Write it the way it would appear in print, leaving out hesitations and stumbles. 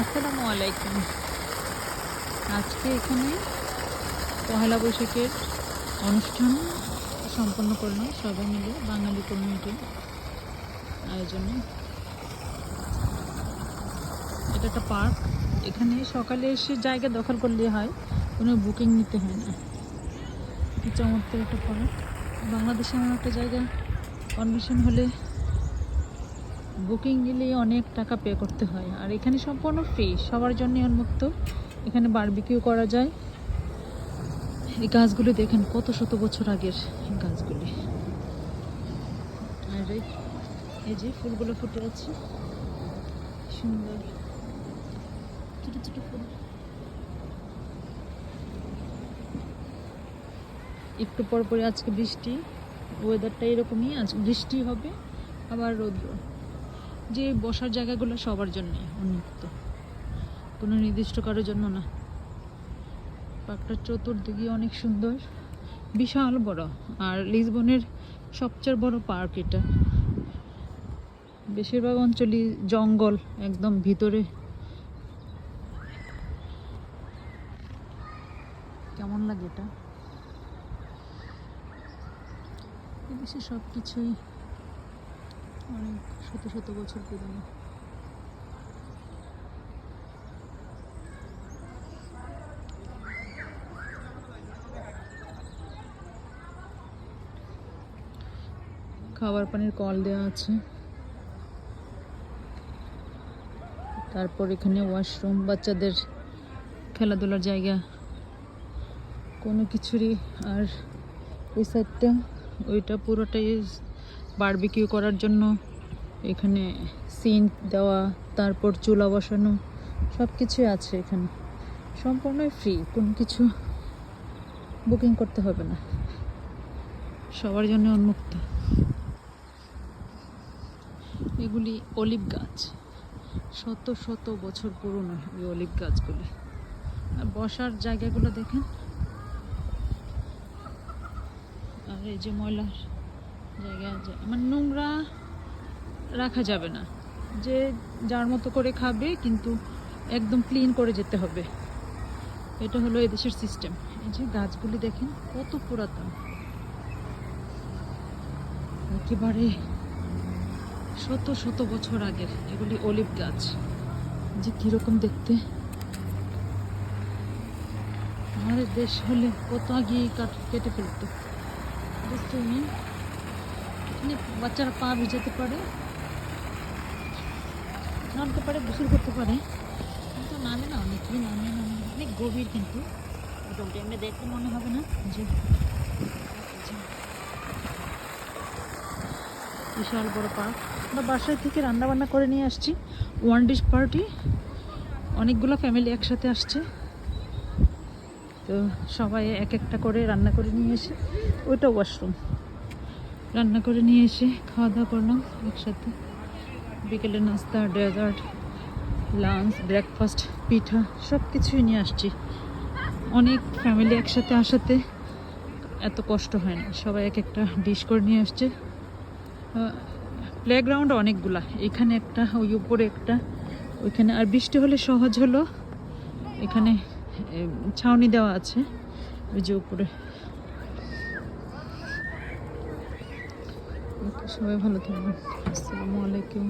আসসালামু আলাইকুম। আজকে এখানে পহেলা বৈশাখের অনুষ্ঠান সম্পন্ন করলাম সবাই মিলে বাঙালি কমিউনিটির আয়োজনে। এটা একটা পার্ক। এখানে সকালে এসে জায়গা দখল করলে হয়, কোনো বুকিং নিতে হয় না। কি চমৎকার একটা পার্ক। বাংলাদেশে এমন একটা জায়গা কনভেনশন হলে বুকিং নিলে অনেক টাকা পে করতে হয়, আর এখানে সম্পূর্ণ ফ্রি, সবার জন্য উন্মুক্ত। এখানে বারবিকিউ করা যায়। এই গাছগুলি দেখেন, কত শত বছর আগের এই গাছগুলি। আর এই যে ফুলগুলো ফুটে আছে, সুন্দর ছোট ছোট ফুল। একটু পর পরে আজকে বৃষ্টি, ওয়েদারটা এরকমই, আজ বৃষ্টি হবে আবার রৌদ্র। যে বসার জায়গাগুলো সবার জন্যই উন্মুক্ত, কোনো নির্দিষ্ট কারোর জন্য না। পার্কটা চতুর্দিকে অনেক সুন্দর, বিশাল বড়, আর লিসবনের সবচেয়ে বড় পার্ক এটা। বেশিরভাগ অঞ্চলই জঙ্গল, একদম ভিতরে। কেমন লাগে এটা? এদেশে সব কিছুই অনেক শত শত বছর পুরনো। খাবার পানির কল দেওয়া আছে, তারপর এখানে ওয়াশরুম, বাচ্চাদের খেলাধুলার জায়গা, কোনো কিছুরই। আর ওই সাইডটা, ওইটা পুরোটাই বারবিকিউ করার জন্য। এখানে সিন দেওয়া, তারপর চুলা বসানো, সব কিছুই আছে এখানে। সম্পূর্ণই ফ্রি, কোনো কিছু বুকিং করতে হবে না, সবার জন্য উন্মুক্ত। এগুলি অলিভ গাছ, শত শত বছর পুরনো এই অলিভ গাছগুলি। আর বসার জায়গাগুলো দেখেন। আর এই যে ময়লার জায়গা, মানে নোংরা রাখা যাবে না, যে যার মতো করে খাবে, কিন্তু একদম ক্লিন করে যেতে হবে। এটা হলো এদেশের সিস্টেম। এই যে গাছগুলি দেখেন, কত পুরাতন, একেবারে শত শত বছর আগের এগুলি অলিভ গাছ। যে কিরকম দেখতে। আমাদের দেশ হলে কত আগে কেটে ফেলতো। এখানে বাচ্চারা পা ভিজাতে পারে, নামতে পারে, গোসল করতে পারে, কিন্তু নামে না, অনেকেই নামে না। অনেক গভীর, কিন্তু মোটামুটি এমনি দেখতে মনে হবে না যে বিশাল বড় পার্ক। আমরা বাসায় থেকে রান্না বান্না করে নিয়ে আসছি, ওয়ান ডিশ পার্টি। অনেকগুলো ফ্যামিলি একসাথে আসছে, তো সবাই এক একটা করে রান্না করে নিয়ে এসে, ওইটা ওয়াশরুম, রান্না করে নিয়ে এসে খাওয়া দাওয়া করলাম একসাথে। বিকেলে নাস্তা, ডেজার্ট, লাঞ্চ, ব্রেকফাস্ট, পিঠা, সব কিছুই নিয়ে আসছি। অনেক ফ্যামিলি একসাথে আসাতে এত কষ্ট হয় না, সবাই এক একটা ডিশ করে নিয়ে আসছে। প্লেগ্রাউন্ড অনেকগুলা, এখানে একটা, ওই উপরে একটা, ওইখানে। আর বৃষ্টি হলে সহজ হলো, এখানে ছাউনি দেওয়া আছে ওই যে উপরে। সবাই ভালো থাকবেন। আসসালামু আলাইকুম।